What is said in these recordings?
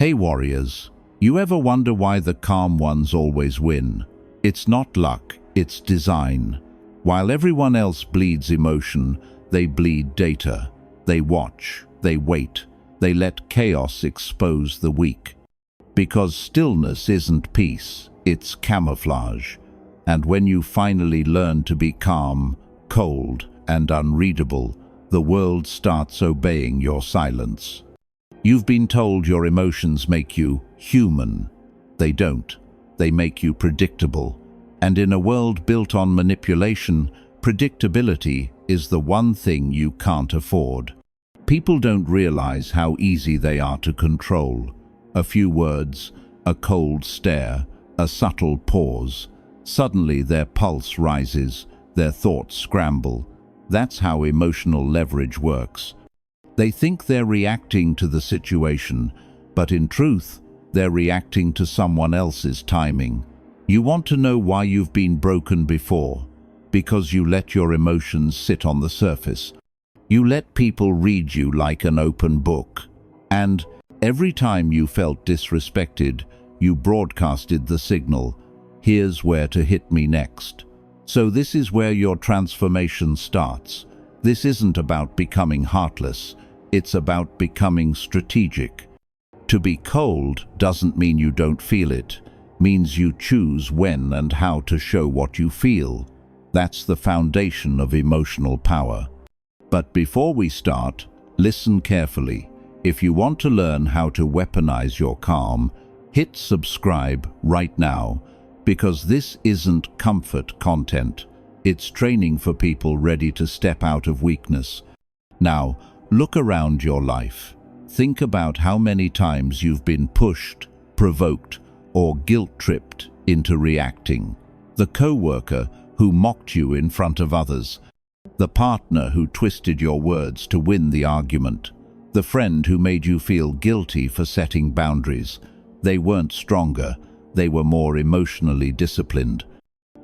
Hey warriors, you ever wonder why the calm ones always win? It's not luck, it's design. While everyone else bleeds emotion, they bleed data. They watch, they wait, they let chaos expose the weak. Because stillness isn't peace, it's camouflage. And when you finally learn to be calm, cold, and unreadable, the world starts obeying your silence. You've been told your emotions make you human. They don't. They make you predictable. And in a world built on manipulation, predictability is the one thing you can't afford. People don't realize how easy they are to control. A few words, a cold stare, a subtle pause. Suddenly their pulse rises, their thoughts scramble. That's how emotional leverage works. They think they're reacting to the situation, but in truth, they're reacting to someone else's timing. You want to know why you've been broken before? Because you let your emotions sit on the surface. You let people read you like an open book. And every time you felt disrespected, you broadcasted the signal, here's where to hit me next. So this is where your transformation starts. This isn't about becoming heartless. It's about becoming strategic. To be cold doesn't mean you don't feel it. Means you choose when and how to show what you feel. That's the foundation of emotional power. But before we start, listen carefully. If you want to learn how to weaponize your calm, hit subscribe right now, because this isn't comfort content. It's training for people ready to step out of weakness. Now, look around your life. Think about how many times you've been pushed, provoked, or guilt-tripped into reacting. The co-worker who mocked you in front of others. The partner who twisted your words to win the argument. The friend who made you feel guilty for setting boundaries. They weren't stronger, they were more emotionally disciplined.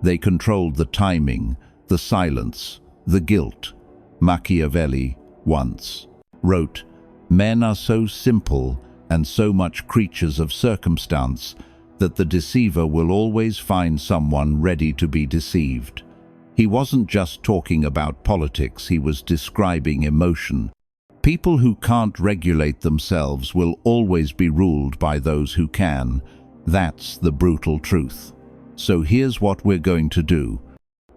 They controlled the timing, the silence, the guilt. Machiavelli once wrote, "Men are so simple and so much creatures of circumstance that the deceiver will always find someone ready to be deceived." He wasn't just talking about politics, he was describing emotion. People who can't regulate themselves will always be ruled by those who can. That's the brutal truth. So here's what we're going to do.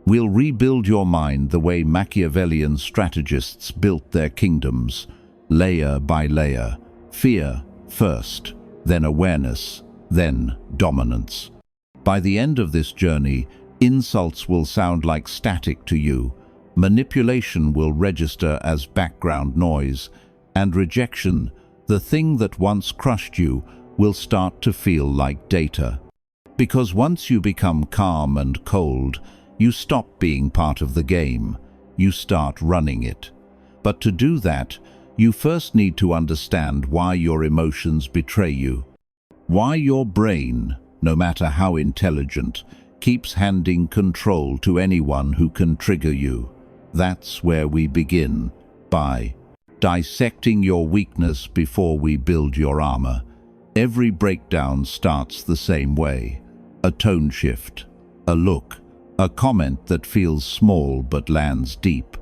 We'll rebuild your mind the way Machiavellian strategists built their kingdoms, layer by layer. Fear first, then awareness, then dominance. By the end of this journey, insults will sound like static to you, manipulation will register as background noise, and rejection, the thing that once crushed you, will start to feel like data. Because once you become calm and cold, you stop being part of the game, you start running it. But to do that, you first need to understand why your emotions betray you. Why your brain, no matter how intelligent, keeps handing control to anyone who can trigger you. That's where we begin, by dissecting your weakness before we build your armor. Every breakdown starts the same way. A tone shift, a look, a comment that feels small but lands deep.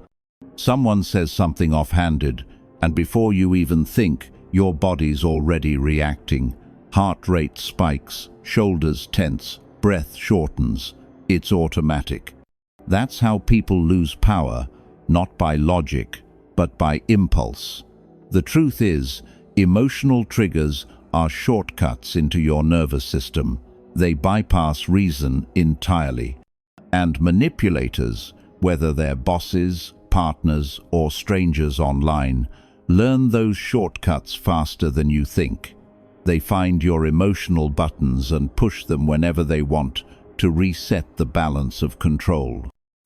Someone says something offhanded, and before you even think, your body's already reacting. Heart rate spikes, shoulders tense, breath shortens. It's automatic. That's how people lose power, not by logic, but by impulse. The truth is, emotional triggers are shortcuts into your nervous system. They bypass reason entirely. And manipulators, whether they're bosses, partners, or strangers online, learn those shortcuts faster than you think. They find your emotional buttons and push them whenever they want to reset the balance of control.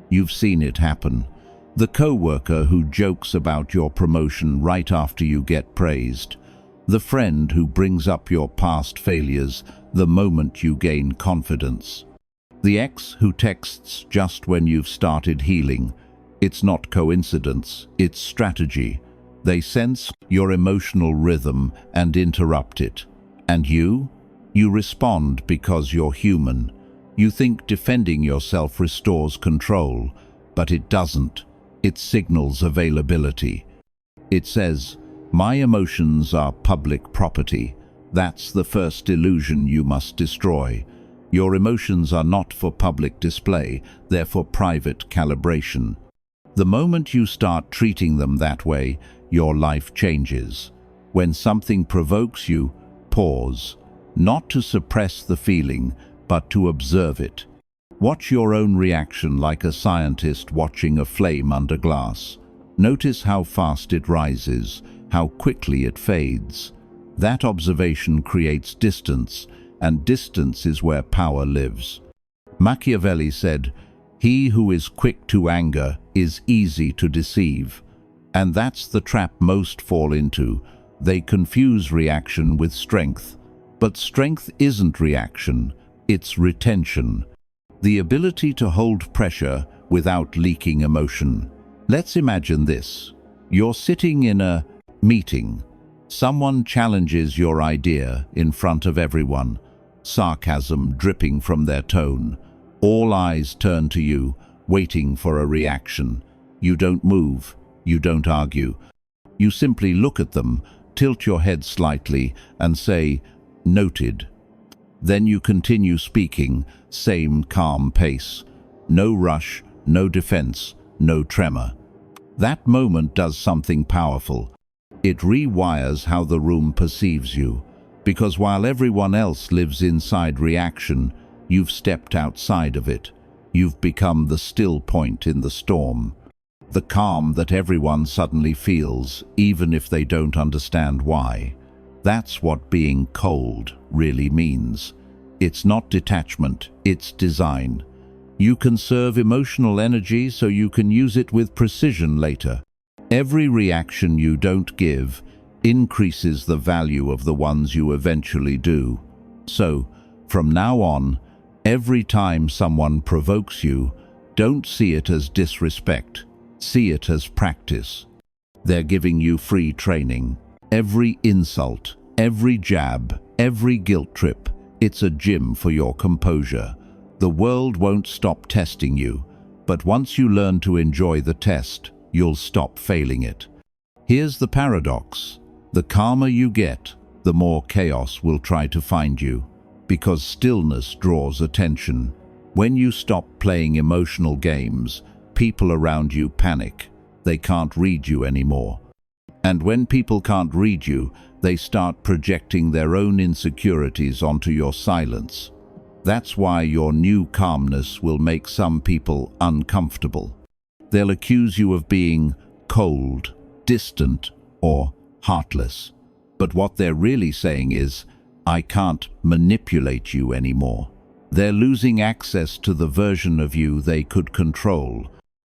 You've seen it happen. The co-worker who jokes about your promotion right after you get praised. The friend who brings up your past failures the moment you gain confidence. The ex who texts just when you've started healing. It's not coincidence, it's strategy. They sense your emotional rhythm and interrupt it. And you? You respond because you're human. You think defending yourself restores control, but it doesn't. It signals availability. It says, "My emotions are public property." That's the first illusion you must destroy. Your emotions are not for public display, they're for private calibration. The moment you start treating them that way, your life changes. When something provokes you, pause. Not to suppress the feeling, but to observe it. Watch your own reaction like a scientist watching a flame under glass. Notice how fast it rises, how quickly it fades. That observation creates distance, and distance is where power lives. Machiavelli said, "He who is quick to anger is easy to deceive." And that's the trap most fall into. They confuse reaction with strength. But strength isn't reaction, it's retention. The ability to hold pressure without leaking emotion. Let's imagine this. You're sitting in a meeting. Someone challenges your idea in front of everyone, sarcasm dripping from their tone. All eyes turn to you, waiting for a reaction. You don't move, you don't argue. You simply look at them, tilt your head slightly, and say, "Noted." Then you continue speaking, same calm pace. No rush, no defense, no tremor. That moment does something powerful. It rewires how the room perceives you, because while everyone else lives inside reaction, you've stepped outside of it. You've become the still point in the storm. The calm that everyone suddenly feels, even if they don't understand why. That's what being cold really means. It's not detachment, it's design. You conserve emotional energy so you can use it with precision later. Every reaction you don't give increases the value of the ones you eventually do. So, from now on, every time someone provokes you, don't see it as disrespect, see it as practice. They're giving you free training. Every insult, every jab, every guilt trip, it's a gym for your composure. The world won't stop testing you, but once you learn to enjoy the test, you'll stop failing it. Here's the paradox. The calmer you get, the more chaos will try to find you, because stillness draws attention. When you stop playing emotional games, people around you panic. They can't read you anymore. And when people can't read you, they start projecting their own insecurities onto your silence. That's why your new calmness will make some people uncomfortable. They'll accuse you of being cold, distant, or heartless. But what they're really saying is, "I can't manipulate you anymore." They're losing access to the version of you they could control.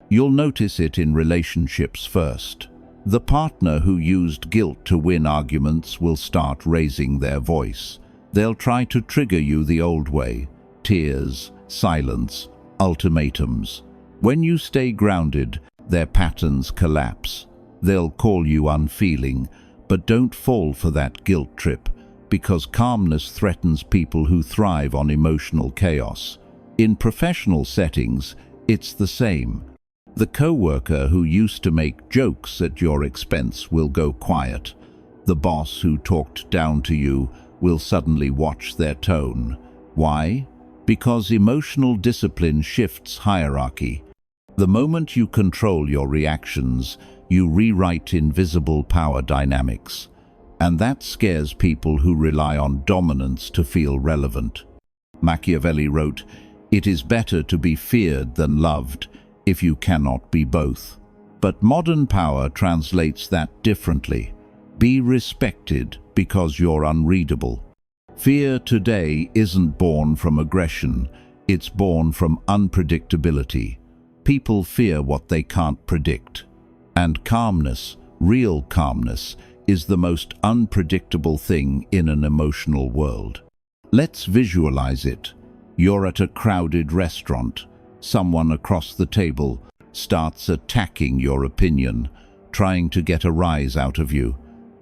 You'll notice it in relationships first. The partner who used guilt to win arguments will start raising their voice. They'll try to trigger you the old way: tears, silence, ultimatums. When you stay grounded, their patterns collapse. They'll call you unfeeling, but don't fall for that guilt trip, because calmness threatens people who thrive on emotional chaos. In professional settings, it's the same. The coworker who used to make jokes at your expense will go quiet. The boss who talked down to you will suddenly watch their tone. Why? Because emotional discipline shifts hierarchy. The moment you control your reactions, you rewrite invisible power dynamics. And that scares people who rely on dominance to feel relevant. Machiavelli wrote, "It is better to be feared than loved, if you cannot be both." But modern power translates that differently. Be respected because you're unreadable. Fear today isn't born from aggression, it's born from unpredictability. People fear what they can't predict. And calmness, real calmness, is the most unpredictable thing in an emotional world. Let's visualize it. You're at a crowded restaurant. Someone across the table starts attacking your opinion, trying to get a rise out of you.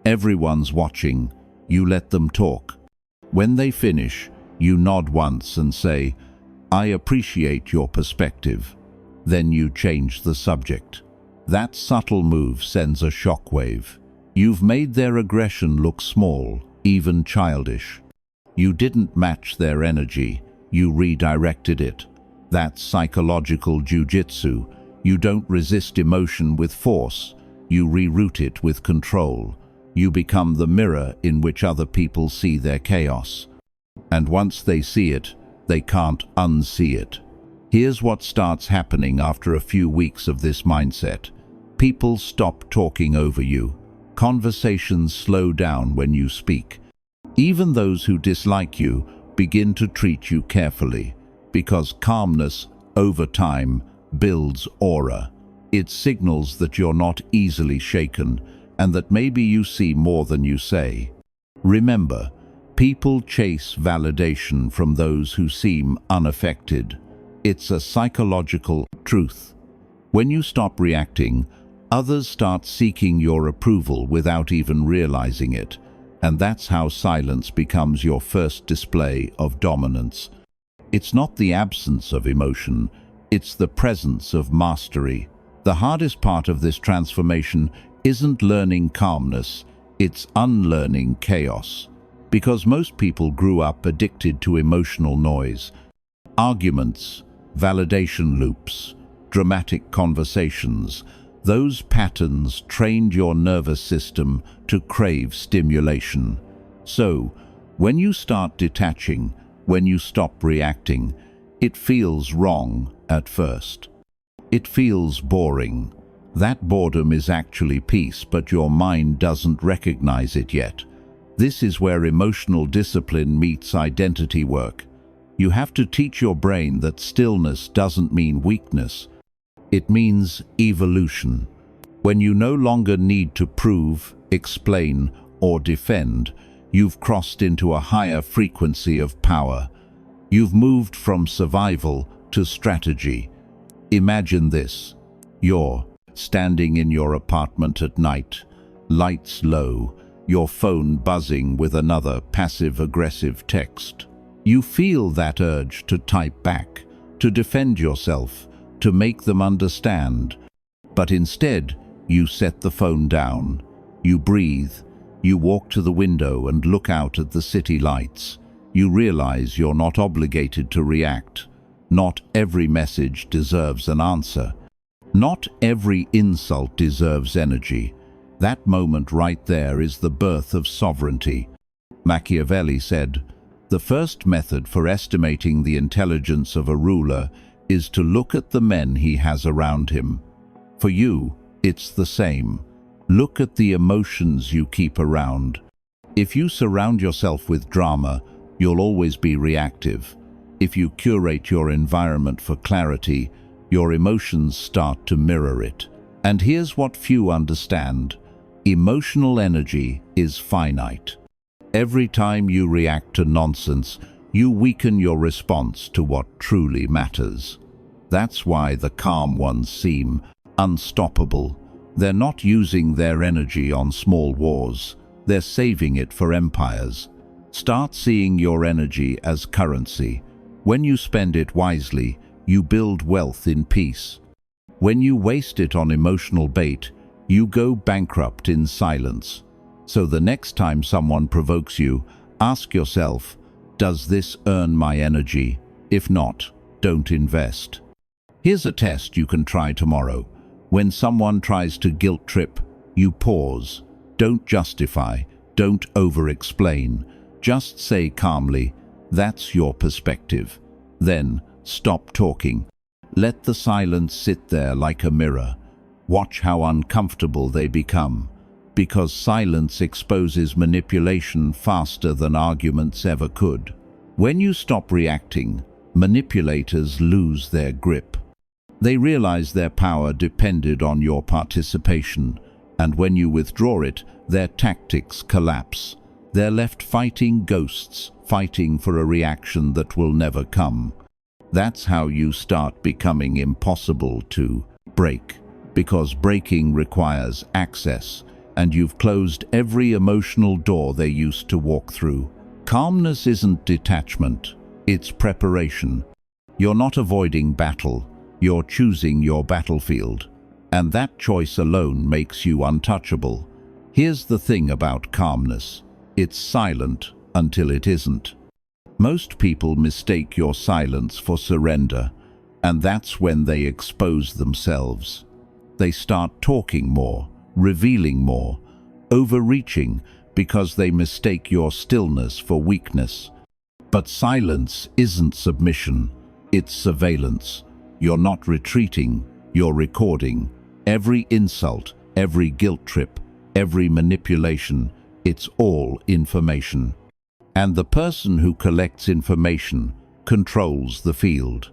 Everyone's watching. You let them talk. When they finish, you nod once and say, "I appreciate your perspective." Then you change the subject. That subtle move sends a shockwave. You've made their aggression look small, even childish. You didn't match their energy, you redirected it. That's psychological jujitsu. You don't resist emotion with force, you reroute it with control. You become the mirror in which other people see their chaos. And once they see it, they can't unsee it. Here's what starts happening after a few weeks of this mindset. People stop talking over you. Conversations slow down when you speak. Even those who dislike you begin to treat you carefully, because calmness, over time, builds aura. It signals that you're not easily shaken, and that maybe you see more than you say. Remember, people chase validation from those who seem unaffected. It's a psychological truth. When you stop reacting, others start seeking your approval without even realizing it, and that's how silence becomes your first display of dominance. It's not the absence of emotion, it's the presence of mastery. The hardest part of this transformation isn't learning calmness, it's unlearning chaos. Because most people grew up addicted to emotional noise. Arguments, validation loops, dramatic conversations. Those patterns trained your nervous system to crave stimulation. So, when you start detaching, when you stop reacting, it feels wrong at first. It feels boring. That boredom is actually peace, but your mind doesn't recognize it yet. This is where emotional discipline meets identity work. You have to teach your brain that stillness doesn't mean weakness. It means evolution. When you no longer need to prove, explain, or defend, you've crossed into a higher frequency of power. You've moved from survival to strategy. Imagine this. You're standing in your apartment at night, lights low, your phone buzzing with another passive-aggressive text. You feel that urge to type back, to defend yourself, to make them understand. But instead, you set the phone down. You breathe. You walk to the window and look out at the city lights. You realize you're not obligated to react. Not every message deserves an answer. Not every insult deserves energy. That moment right there is the birth of sovereignty. Machiavelli said, "The first method for estimating the intelligence of a ruler is to look at the men he has around him." For you, it's the same. Look at the emotions you keep around. If you surround yourself with drama, you'll always be reactive. If you curate your environment for clarity, your emotions start to mirror it. And here's what few understand. Emotional energy is finite. Every time you react to nonsense, you weaken your response to what truly matters. That's why the calm ones seem unstoppable. They're not using their energy on small wars. They're saving it for empires. Start seeing your energy as currency. When you spend it wisely, you build wealth in peace. When you waste it on emotional bait, you go bankrupt in silence. So the next time someone provokes you, ask yourself, does this earn my energy? If not, don't invest. Here's a test you can try tomorrow. When someone tries to guilt trip, you pause. Don't justify, don't over-explain. Just say calmly, "That's your perspective." Then, stop talking. Let the silence sit there like a mirror. Watch how uncomfortable they become. Because silence exposes manipulation faster than arguments ever could. When you stop reacting, manipulators lose their grip. They realize their power depended on your participation, and when you withdraw it, their tactics collapse. They're left fighting ghosts, fighting for a reaction that will never come. That's how you start becoming impossible to break, because breaking requires access, and you've closed every emotional door they used to walk through. Calmness isn't detachment, it's preparation. You're not avoiding battle, you're choosing your battlefield. And that choice alone makes you untouchable. Here's the thing about calmness. It's silent until it isn't. Most people mistake your silence for surrender, and that's when they expose themselves. They start talking more, revealing more, overreaching because they mistake your stillness for weakness. But silence isn't submission, it's surveillance. You're not retreating, you're recording. Every insult, every guilt trip, every manipulation, it's all information. And the person who collects information controls the field.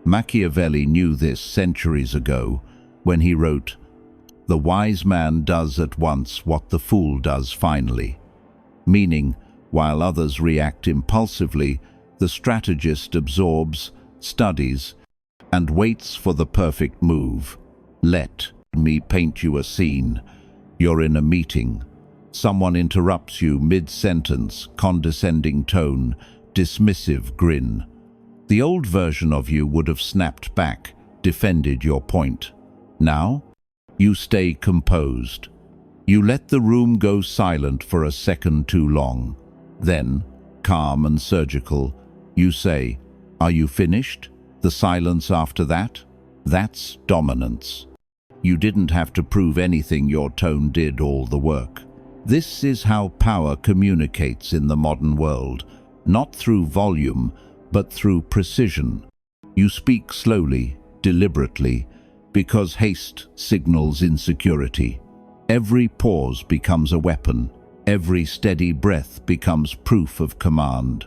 Machiavelli knew this centuries ago when he wrote, "The wise man does at once what the fool does finally." Meaning, while others react impulsively, the strategist absorbs, studies, and waits for the perfect move. Let me paint you a scene. You're in a meeting. Someone interrupts you mid-sentence, condescending tone, dismissive grin. The old version of you would have snapped back, defended your point. Now, you stay composed. You let the room go silent for a second too long. Then, calm and surgical, you say, "Are you finished?" The silence after that? That's dominance. You didn't have to prove anything, your tone did all the work. This is how power communicates in the modern world, not through volume, but through precision. You speak slowly, deliberately, because haste signals insecurity. Every pause becomes a weapon. Every steady breath becomes proof of command.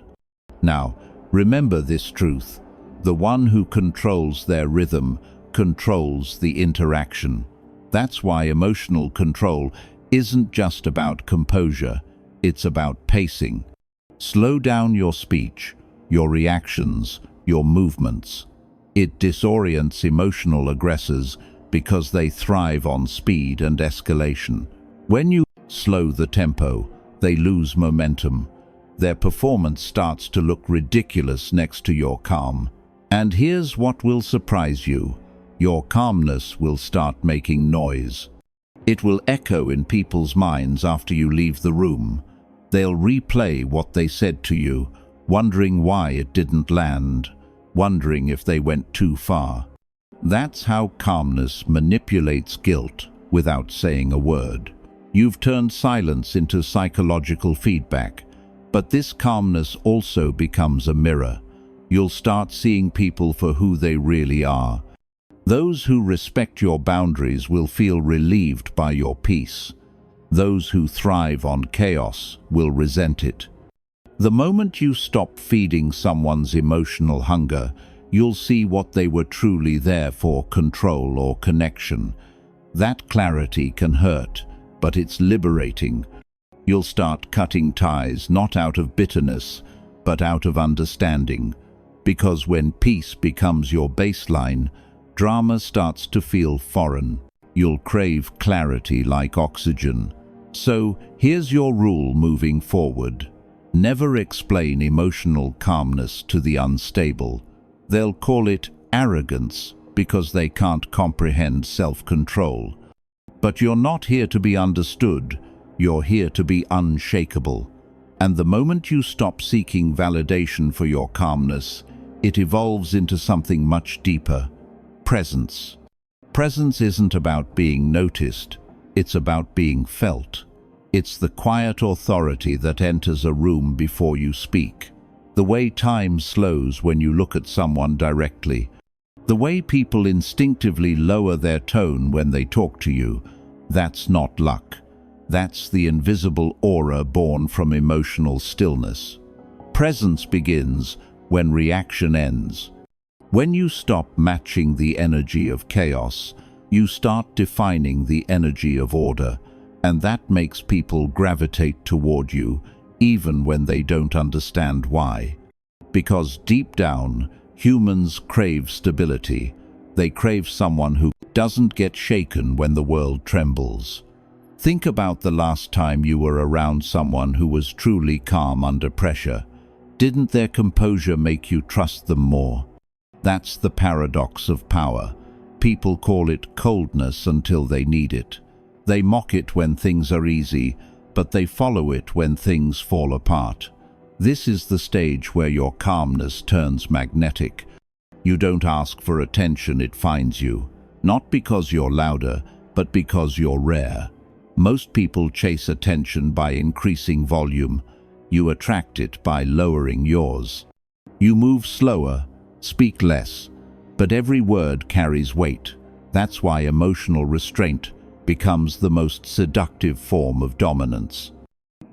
Now, remember this truth. The one who controls their rhythm controls the interaction. That's why emotional control isn't just about composure, it's about pacing. Slow down your speech, your reactions, your movements. It disorients emotional aggressors because they thrive on speed and escalation. When you slow the tempo, they lose momentum. Their performance starts to look ridiculous next to your calm. And here's what will surprise you. Your calmness will start making noise. It will echo in people's minds after you leave the room. They'll replay what they said to you, wondering why it didn't land, wondering if they went too far. That's how calmness manipulates guilt without saying a word. You've turned silence into psychological feedback, but this calmness also becomes a mirror. You'll start seeing people for who they really are. Those who respect your boundaries will feel relieved by your peace. Those who thrive on chaos will resent it. The moment you stop feeding someone's emotional hunger, you'll see what they were truly there for: control or connection. That clarity can hurt, but it's liberating. You'll start cutting ties not out of bitterness, but out of understanding. Because when peace becomes your baseline, drama starts to feel foreign. You'll crave clarity like oxygen. So here's your rule moving forward. Never explain emotional calmness to the unstable. They'll call it arrogance because they can't comprehend self-control. But you're not here to be understood, you're here to be unshakable. And the moment you stop seeking validation for your calmness, it evolves into something much deeper: presence. Presence isn't about being noticed, it's about being felt. It's the quiet authority that enters a room before you speak. The way time slows when you look at someone directly. The way people instinctively lower their tone when they talk to you. That's not luck. That's the invisible aura born from emotional stillness. Presence begins when reaction ends. When you stop matching the energy of chaos, you start defining the energy of order, and that makes people gravitate toward you, even when they don't understand why. Because deep down, humans crave stability. They crave someone who doesn't get shaken when the world trembles. Think about the last time you were around someone who was truly calm under pressure. Didn't their composure make you trust them more? That's the paradox of power. People call it coldness until they need it. They mock it when things are easy, but they follow it when things fall apart. This is the stage where your calmness turns magnetic. You don't ask for attention, it finds you. Not because you're louder, but because you're rare. Most people chase attention by increasing volume. You attract it by lowering yours. You move slower, speak less, but every word carries weight. That's why emotional restraint becomes the most seductive form of dominance.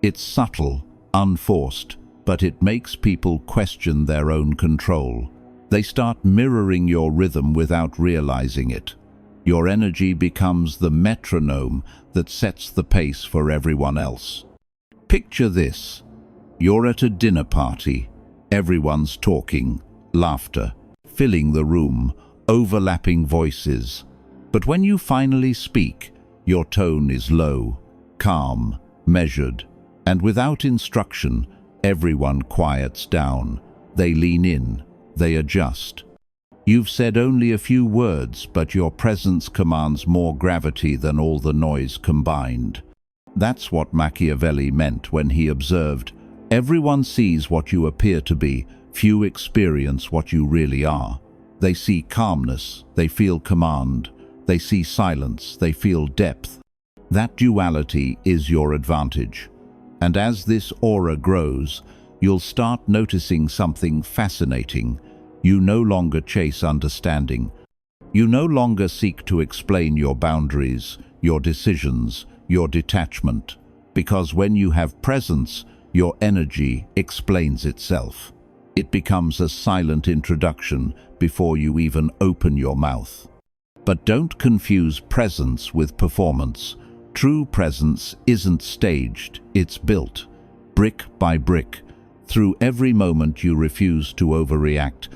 It's subtle, unforced, but it makes people question their own control. They start mirroring your rhythm without realizing it. Your energy becomes the metronome that sets the pace for everyone else. Picture this. You're at a dinner party. Everyone's talking, laughter, filling the room, overlapping voices. But when you finally speak, your tone is low, calm, measured, and without instruction, everyone quiets down. They lean in, they adjust. You've said only a few words, but your presence commands more gravity than all the noise combined. That's what Machiavelli meant when he observed, "Everyone sees what you appear to be, few experience what you really are." They see calmness, they feel command. They see silence, they feel depth. That duality is your advantage. And as this aura grows, you'll start noticing something fascinating. You no longer chase understanding. You no longer seek to explain your boundaries, your decisions, your detachment. Because when you have presence, your energy explains itself. It becomes a silent introduction before you even open your mouth. But don't confuse presence with performance. True presence isn't staged, it's built, brick by brick, through every moment you refuse to overreact,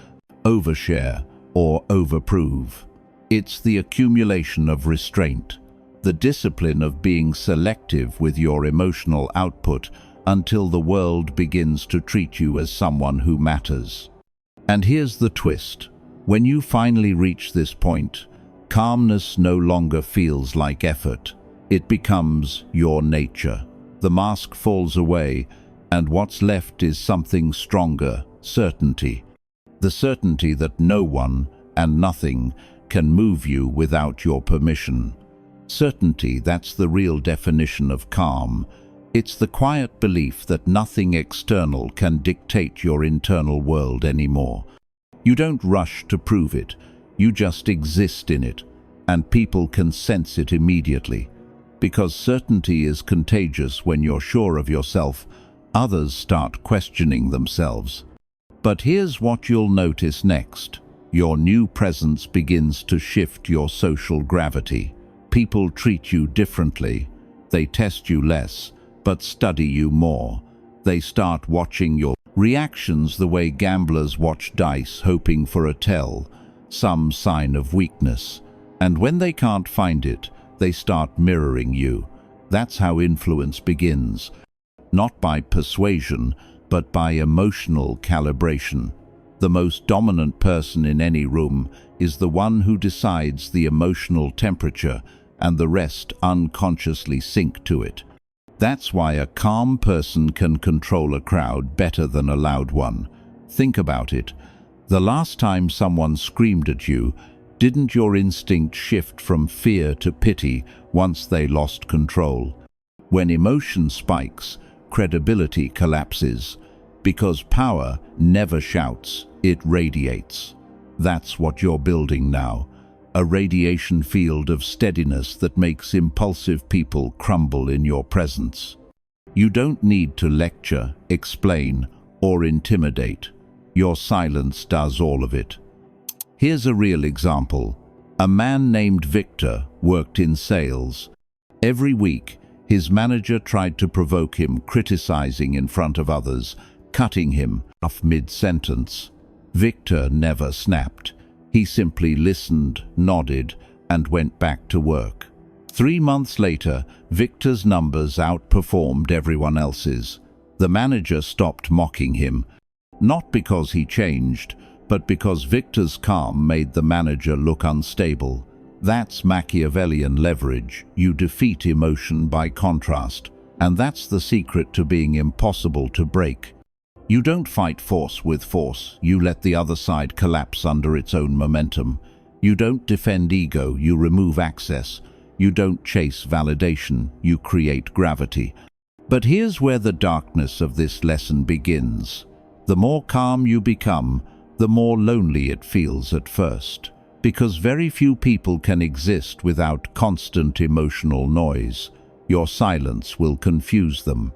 overshare, or overprove. It's the accumulation of restraint, the discipline of being selective with your emotional output until the world begins to treat you as someone who matters. And here's the twist. When you finally reach this point, calmness no longer feels like effort. It becomes your nature. The mask falls away, and what's left is something stronger, certainty. The certainty that no one and nothing can move you without your permission. Certainty, that's the real definition of calm. It's the quiet belief that nothing external can dictate your internal world anymore. You don't rush to prove it, you just exist in it, and people can sense it immediately. Because certainty is contagious. When you're sure of yourself, others start questioning themselves. But here's what you'll notice next. Your new presence begins to shift your social gravity. People treat you differently. They test you less, but study you more. They start watching your reactions the way gamblers watch dice, hoping for a tell, some sign of weakness. And when they can't find it, they start mirroring you. That's how influence begins. Not by persuasion, but by emotional calibration. The most dominant person in any room is the one who decides the emotional temperature, and the rest unconsciously sink to it. That's why a calm person can control a crowd better than a loud one. Think about it. The last time someone screamed at you, didn't your instinct shift from fear to pity once they lost control? When emotion spikes, credibility collapses. Because power never shouts, it radiates. That's what you're building now. A radiation field of steadiness that makes impulsive people crumble in your presence. You don't need to lecture, explain, or intimidate. Your silence does all of it. Here's a real example. A man named Victor worked in sales. Every week, his manager tried to provoke him, criticizing in front of others, cutting him off mid-sentence. Victor never snapped. He simply listened, nodded, and went back to work. 3 months later, Victor's numbers outperformed everyone else's. The manager stopped mocking him, not because he changed, but because Victor's calm made the manager look unstable. That's Machiavellian leverage. You defeat emotion by contrast. And that's the secret to being impossible to break. You don't fight force with force. You let the other side collapse under its own momentum. You don't defend ego. You remove access. You don't chase validation. You create gravity. But here's where the darkness of this lesson begins. The more calm you become, the more lonely it feels at first. Because very few people can exist without constant emotional noise. Your silence will confuse them.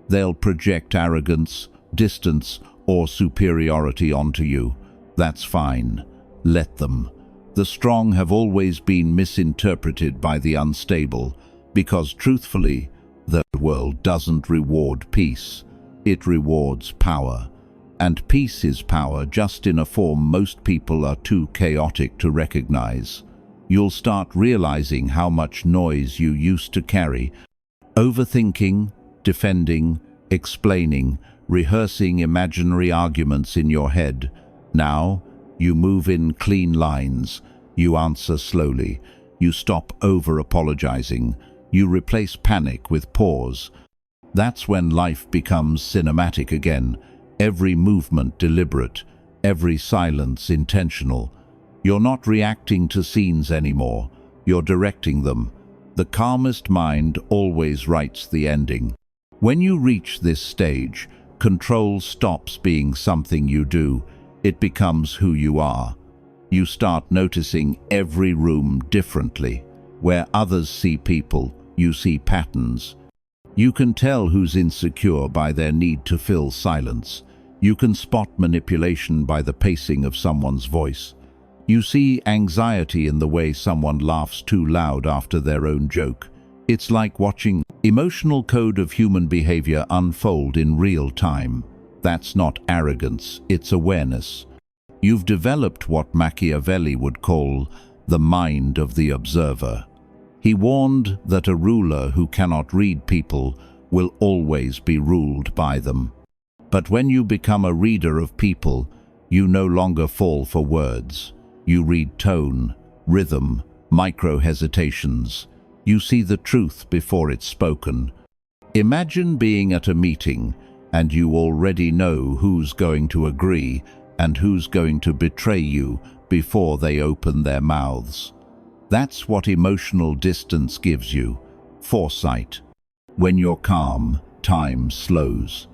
They'll project arrogance, distance, or superiority onto you. That's fine. Let them. The strong have always been misinterpreted by the unstable, because truthfully, the world doesn't reward peace. It rewards power. And peace is power, just in a form most people are too chaotic to recognize. You'll start realizing how much noise you used to carry, overthinking, defending, explaining, rehearsing imaginary arguments in your head. Now, you move in clean lines, you answer slowly, you stop over-apologizing, you replace panic with pause. That's when life becomes cinematic again, every movement deliberate, every silence intentional. You're not reacting to scenes anymore, you're directing them. The calmest mind always writes the ending. When you reach this stage, control stops being something you do, it becomes who you are. You start noticing every room differently. Where others see people, you see patterns. You can tell who's insecure by their need to fill silence. You can spot manipulation by the pacing of someone's voice. You see anxiety in the way someone laughs too loud after their own joke. It's like watching emotional code of human behavior unfold in real time. That's not arrogance, it's awareness. You've developed what Machiavelli would call the mind of the observer. He warned that a ruler who cannot read people will always be ruled by them. But when you become a reader of people, you no longer fall for words. You read tone, rhythm, micro-hesitations. You see the truth before it's spoken. Imagine being at a meeting and you already know who's going to agree and who's going to betray you before they open their mouths. That's what emotional distance gives you, foresight. When you're calm, time slows.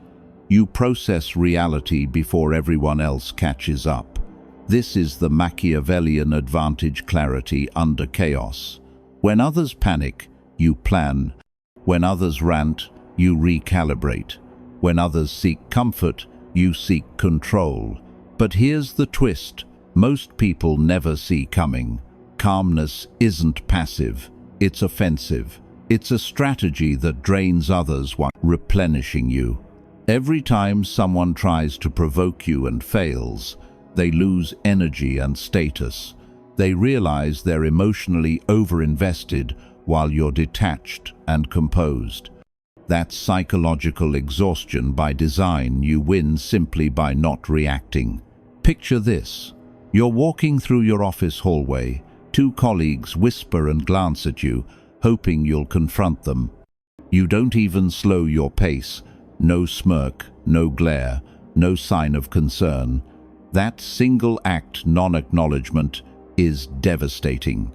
You process reality before everyone else catches up. This is the Machiavellian advantage: clarity under chaos. When others panic, you plan. When others rant, you recalibrate. When others seek comfort, you seek control. But here's the twist: most people never see coming. Calmness isn't passive, it's offensive. It's a strategy that drains others while replenishing you. Every time someone tries to provoke you and fails, they lose energy and status. They realize they're emotionally overinvested while you're detached and composed. That's psychological exhaustion by design. You win simply by not reacting. Picture this. You're walking through your office hallway. Two colleagues whisper and glance at you, hoping you'll confront them. You don't even slow your pace. No smirk, no glare, no sign of concern. That single act non-acknowledgement is devastating,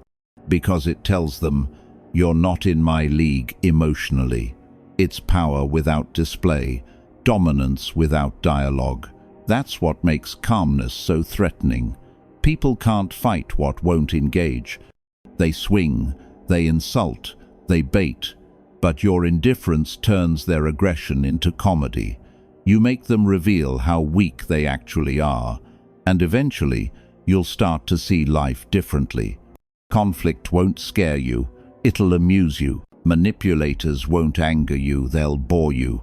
because it tells them, you're not in my league emotionally. It's power without display, dominance without dialogue. That's what makes calmness so threatening. People can't fight what won't engage. They swing, they insult, they bait, but your indifference turns their aggression into comedy. You make them reveal how weak they actually are, and eventually you'll start to see life differently. Conflict won't scare you, it'll amuse you. Manipulators won't anger you, they'll bore you.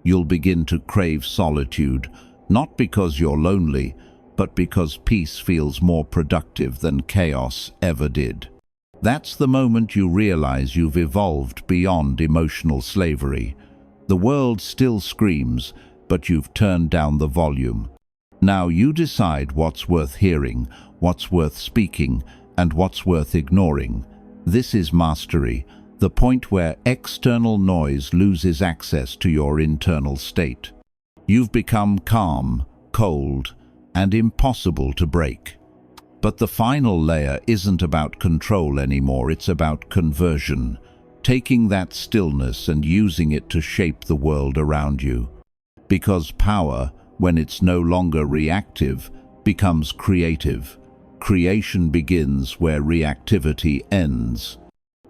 You'll begin to crave solitude, not because you're lonely, but because peace feels more productive than chaos ever did. That's the moment you realize you've evolved beyond emotional slavery. The world still screams, but you've turned down the volume. Now you decide what's worth hearing, what's worth speaking, and what's worth ignoring. This is mastery, the point where external noise loses access to your internal state. You've become calm, cold, and impossible to break. But the final layer isn't about control anymore, it's about conversion, taking that stillness and using it to shape the world around you. Because power, when it's no longer reactive, becomes creative. Creation begins where reactivity ends.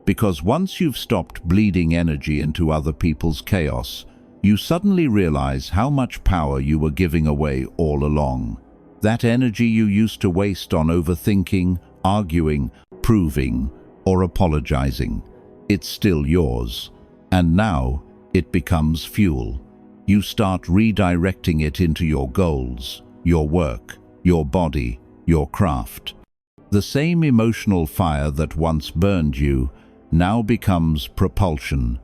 Because once you've stopped bleeding energy into other people's chaos, you suddenly realize how much power you were giving away all along. That energy you used to waste on overthinking, arguing, proving, or apologizing. It's still yours. And now it becomes fuel. You start redirecting it into your goals, your work, your body, your craft. The same emotional fire that once burned you now becomes propulsion,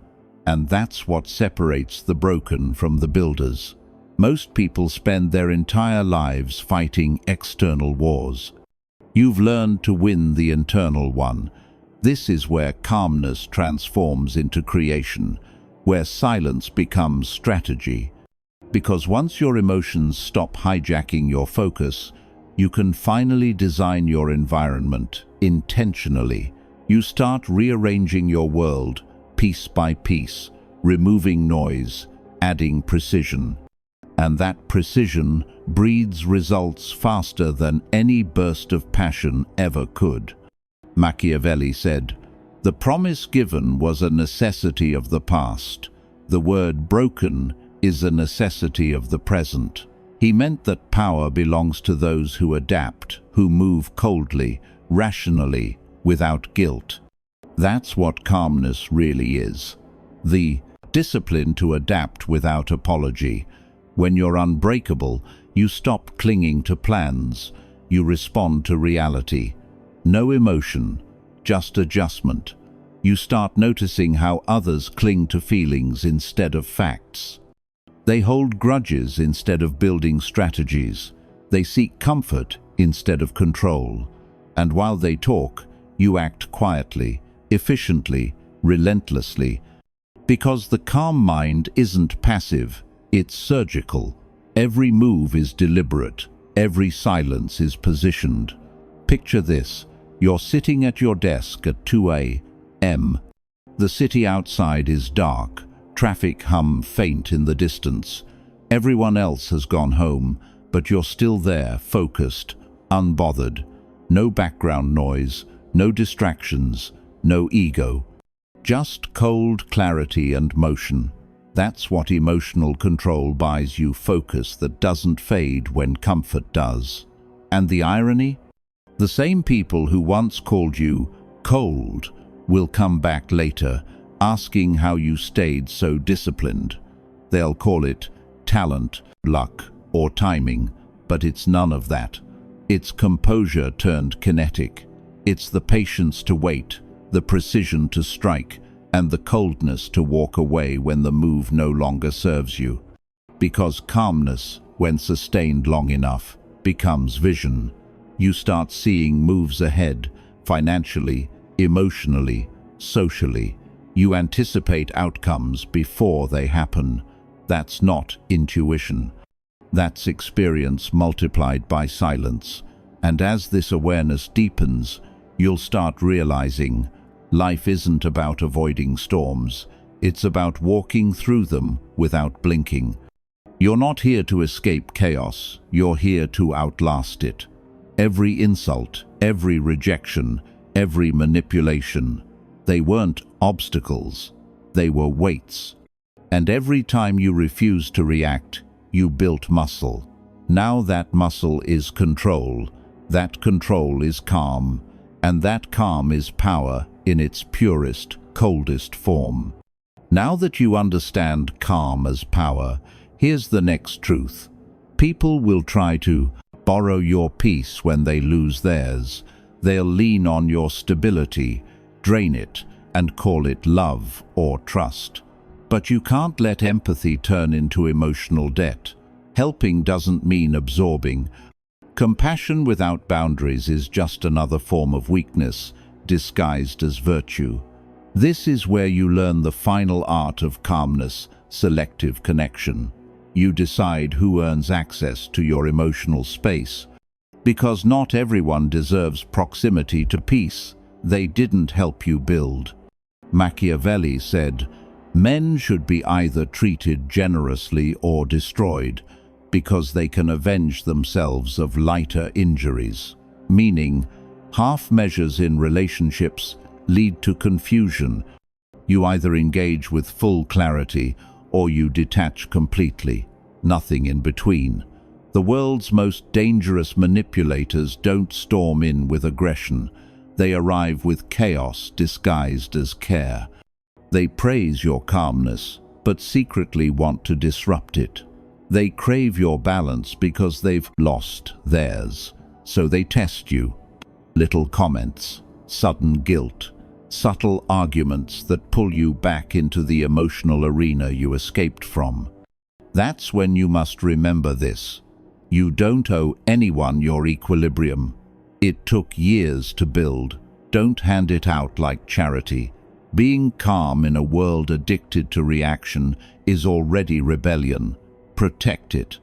and that's what separates the broken from the builders. Most people spend their entire lives fighting external wars. You've learned to win the internal one. This is where calmness transforms into creation, where silence becomes strategy. Because once your emotions stop hijacking your focus, you can finally design your environment intentionally. You start rearranging your world piece by piece, removing noise, adding precision. And that precision breeds results faster than any burst of passion ever could. Machiavelli said, "The promise given was a necessity of the past. The word broken is a necessity of the present." He meant that power belongs to those who adapt, who move coldly, rationally, without guilt. That's what calmness really is. The discipline to adapt without apology. When you're unbreakable, you stop clinging to plans. You respond to reality. No emotion, just adjustment. You start noticing how others cling to feelings instead of facts. They hold grudges instead of building strategies. They seek comfort instead of control. And while they talk, you act quietly, efficiently, relentlessly. Because the calm mind isn't passive, it's surgical. Every move is deliberate. Every silence is positioned. Picture this. You're sitting at your desk at 2 a.m. The city outside is dark. Traffic hum faint in the distance. Everyone else has gone home, but you're still there, focused, unbothered. No background noise, no distractions, no ego. Just cold clarity and motion. That's what emotional control buys you, focus that doesn't fade when comfort does. And the irony? The same people who once called you cold will come back later, asking how you stayed so disciplined. They'll call it talent, luck, or timing, but it's none of that. It's composure turned kinetic. It's the patience to wait, the precision to strike, and the coldness to walk away when the move no longer serves you. Because calmness, when sustained long enough, becomes vision. You start seeing moves ahead, financially, emotionally, socially. You anticipate outcomes before they happen. That's not intuition. That's experience multiplied by silence. And as this awareness deepens, you'll start realizing life isn't about avoiding storms. It's about walking through them without blinking. You're not here to escape chaos. You're here to outlast it. Every insult, every rejection, every manipulation, they weren't obstacles, they were weights. And every time you refused to react, you built muscle. Now that muscle is control, that control is calm, and that calm is power in its purest, coldest form. Now that you understand calm as power, here's the next truth. People will try to borrow your peace when they lose theirs. They'll lean on your stability, drain it, and call it love or trust. But you can't let empathy turn into emotional debt. Helping doesn't mean absorbing. Compassion without boundaries is just another form of weakness, disguised as virtue. This is where you learn the final art of calmness, selective connection. You decide who earns access to your emotional space. Because not everyone deserves proximity to peace. They didn't help you build. Machiavelli said, "Men should be either treated generously or destroyed, because they can avenge themselves of lighter injuries." Meaning, half measures in relationships lead to confusion. You either engage with full clarity or you detach completely, nothing in between. The world's most dangerous manipulators don't storm in with aggression. They arrive with chaos disguised as care. They praise your calmness, but secretly want to disrupt it. They crave your balance because they've lost theirs, so they test you. Little comments, sudden guilt, subtle arguments that pull you back into the emotional arena you escaped from. That's when you must remember this. You don't owe anyone your equilibrium. It took years to build. Don't hand it out like charity. Being calm in a world addicted to reaction is already rebellion. Protect it.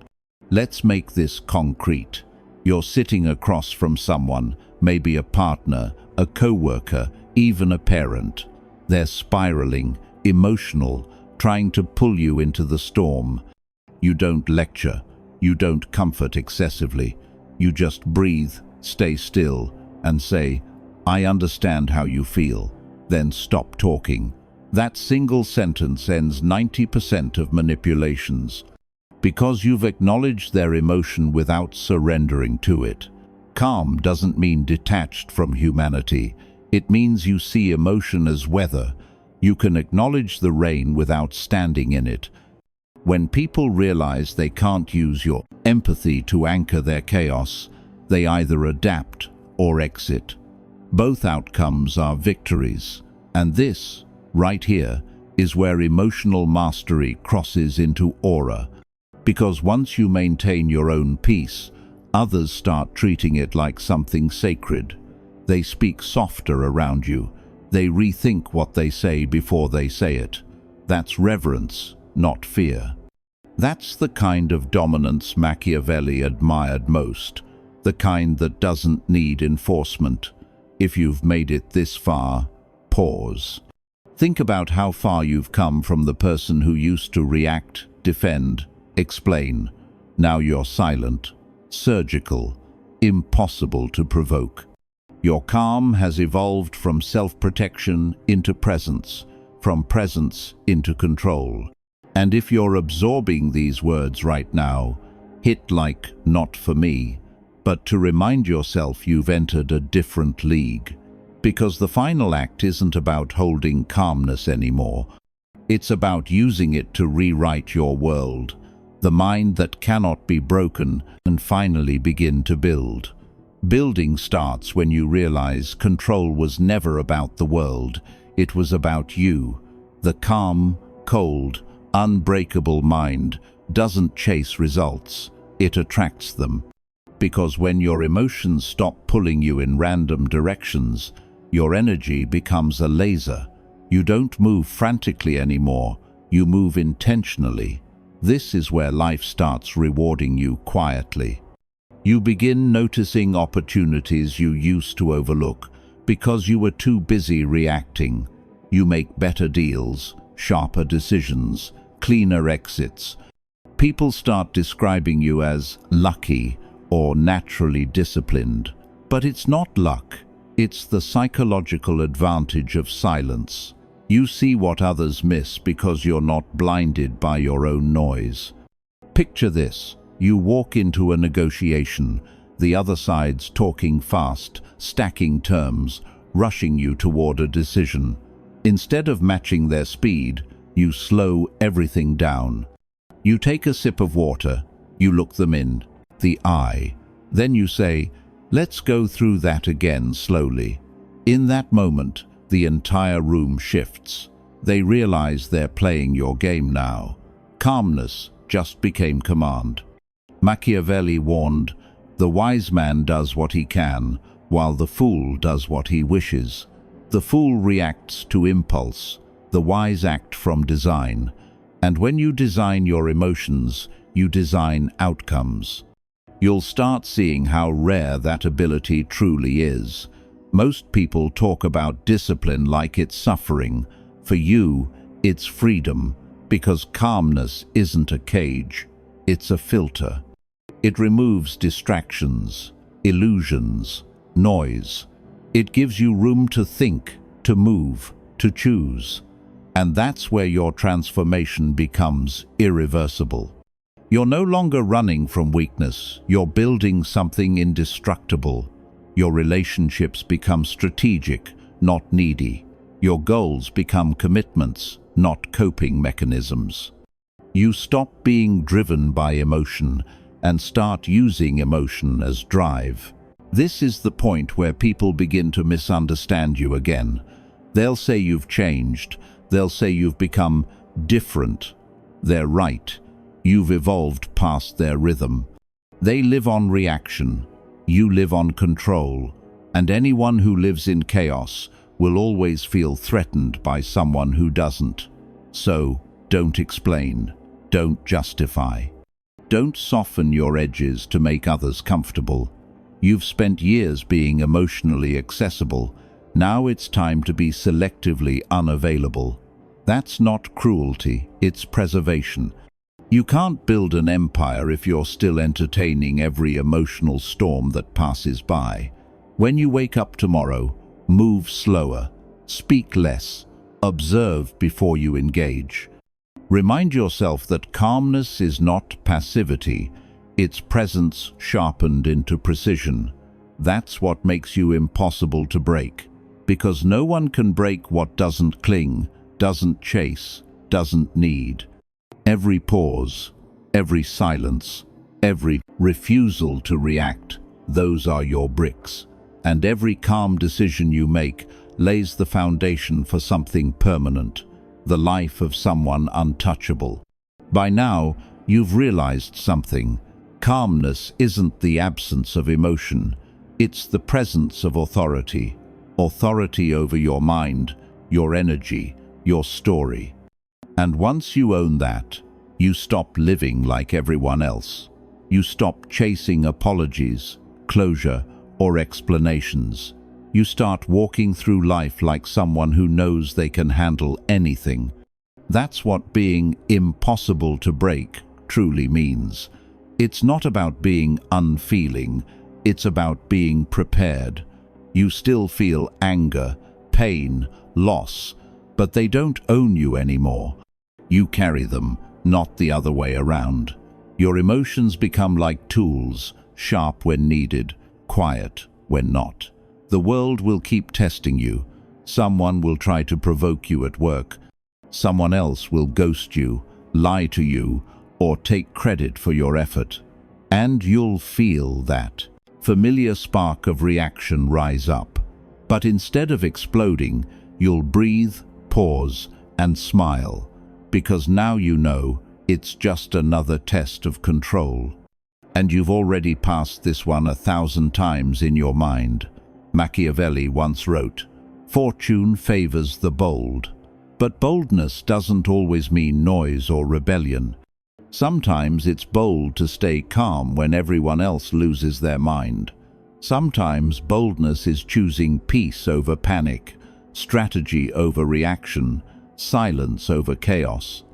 Let's make this concrete. You're sitting across from someone, maybe a partner, a co-worker, even a parent. They're spiraling, emotional, trying to pull you into the storm. You don't lecture. You don't comfort excessively. You just breathe, stay still, and say, "I understand how you feel." Then stop talking. That single sentence ends 90% of manipulations, because you've acknowledged their emotion without surrendering to it. Calm doesn't mean detached from humanity. It means you see emotion as weather. You can acknowledge the rain without standing in it. When people realize they can't use your empathy to anchor their chaos, they either adapt or exit. Both outcomes are victories. And this, right here, is where emotional mastery crosses into aura. Because once you maintain your own peace, others start treating it like something sacred. They speak softer around you. They rethink what they say before they say it. That's reverence, not fear. That's the kind of dominance Machiavelli admired most, the kind that doesn't need enforcement. If you've made it this far, pause. Think about how far you've come from the person who used to react, defend, explain. Now you're silent, surgical, impossible to provoke. Your calm has evolved from self-protection into presence, from presence into control. And if you're absorbing these words right now, hit like "not for me," but to remind yourself you've entered a different league. Because the final act isn't about holding calmness anymore. It's about using it to rewrite your world, the mind that cannot be broken, and finally begin to build. Building starts when you realize control was never about the world. It was about you. The calm, cold, unbreakable mind doesn't chase results. It attracts them. Because when your emotions stop pulling you in random directions, your energy becomes a laser. You don't move frantically anymore. You move intentionally. This is where life starts rewarding you quietly. You begin noticing opportunities you used to overlook because you were too busy reacting. You make better deals, sharper decisions, cleaner exits. People start describing you as lucky or naturally disciplined. But it's not luck. It's the psychological advantage of silence. You see what others miss because you're not blinded by your own noise. Picture this. You walk into a negotiation, the other side's talking fast, stacking terms, rushing you toward a decision. Instead of matching their speed, you slow everything down. You take a sip of water, you look them in the eye. Then you say, "Let's go through that again slowly." In that moment, the entire room shifts. They realize they're playing your game now. Calmness just became command. Machiavelli warned, "The wise man does what he can, while the fool does what he wishes." The fool reacts to impulse, the wise act from design. And when you design your emotions, you design outcomes. You'll start seeing how rare that ability truly is. Most people talk about discipline like it's suffering. For you, it's freedom, because calmness isn't a cage, it's a filter. It removes distractions, illusions, noise. It gives you room to think, to move, to choose. And that's where your transformation becomes irreversible. You're no longer running from weakness, you're building something indestructible. Your relationships become strategic, not needy. Your goals become commitments, not coping mechanisms. You stop being driven by emotion and start using emotion as drive. This is the point where people begin to misunderstand you again. They'll say you've changed. They'll say you've become different. They're right. You've evolved past their rhythm. They live on reaction. You live on control. And anyone who lives in chaos will always feel threatened by someone who doesn't. So, don't explain. Don't justify. Don't soften your edges to make others comfortable. You've spent years being emotionally accessible. Now it's time to be selectively unavailable. That's not cruelty, it's preservation. You can't build an empire if you're still entertaining every emotional storm that passes by. When you wake up tomorrow, move slower, speak less, observe before you engage. Remind yourself that calmness is not passivity, it's presence sharpened into precision. That's what makes you impossible to break, because no one can break what doesn't cling, doesn't chase, doesn't need. Every pause, every silence, every refusal to react, those are your bricks. And every calm decision you make lays the foundation for something permanent, the life of someone untouchable. By now, you've realized something. Calmness isn't the absence of emotion, it's the presence of authority. Authority over your mind, your energy, your story. And once you own that, you stop living like everyone else. You stop chasing apologies, closure, or explanations. You start walking through life like someone who knows they can handle anything. That's what being impossible to break truly means. It's not about being unfeeling, it's about being prepared. You still feel anger, pain, loss, but they don't own you anymore. You carry them, not the other way around. Your emotions become like tools, sharp when needed, quiet when not. The world will keep testing you. Someone will try to provoke you at work. Someone else will ghost you, lie to you, or take credit for your effort. And you'll feel that familiar spark of reaction rise up. But instead of exploding, you'll breathe, pause, and smile, because now you know it's just another test of control. And you've already passed this one 1,000 times in your mind. Machiavelli once wrote, "Fortune favors the bold." But boldness doesn't always mean noise or rebellion. Sometimes it's bold to stay calm when everyone else loses their mind. Sometimes boldness is choosing peace over panic, strategy over reaction, silence over chaos.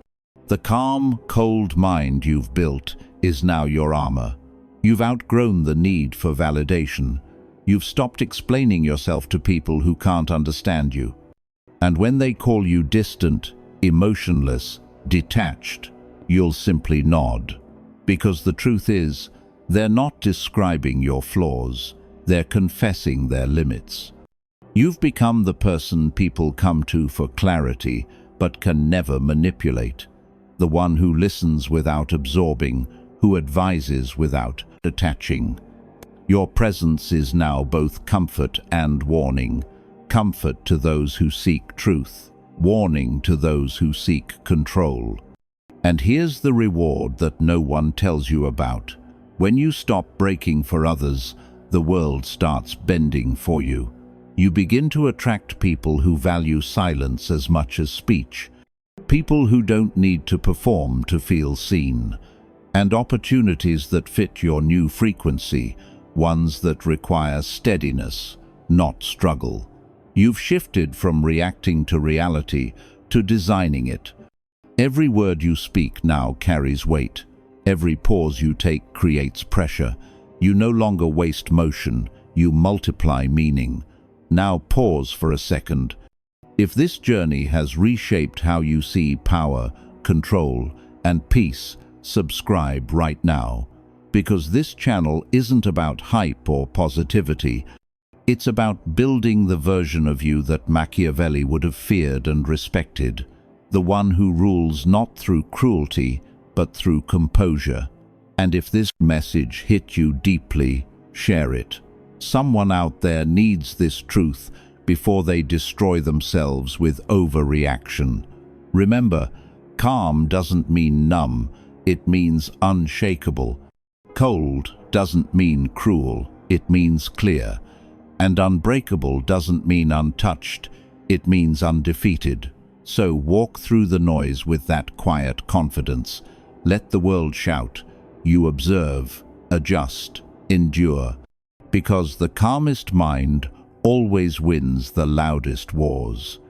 The calm, cold mind you've built is now your armor. You've outgrown the need for validation. You've stopped explaining yourself to people who can't understand you. And when they call you distant, emotionless, detached, you'll simply nod. Because the truth is, they're not describing your flaws, they're confessing their limits. You've become the person people come to for clarity, but can never manipulate. The one who listens without absorbing, who advises without detaching. Your presence is now both comfort and warning. comfort to those who seek truth, warning to those who seek control. And here's the reward that no one tells you about. When you stop breaking for others, the world starts bending for you. You begin to attract people who value silence as much as speech, people who don't need to perform to feel seen, and opportunities that fit your new frequency, ones that require steadiness, not struggle. You've shifted from reacting to reality to designing it. Every word you speak now carries weight. Every pause you take creates pressure. You no longer waste motion, you multiply meaning. Now pause for a second. If this journey has reshaped how you see power, control, and peace, subscribe right now. Because this channel isn't about hype or positivity. It's about building the version of you that Machiavelli would have feared and respected. The one who rules not through cruelty, but through composure. And if this message hit you deeply, share it. Someone out there needs this truth before they destroy themselves with overreaction. Remember, calm doesn't mean numb, it means unshakable. Cold doesn't mean cruel, it means clear. And unbreakable doesn't mean untouched, it means undefeated. So walk through the noise with that quiet confidence. Let the world shout. You observe, adjust, endure. Because the calmest mind always wins the loudest wars.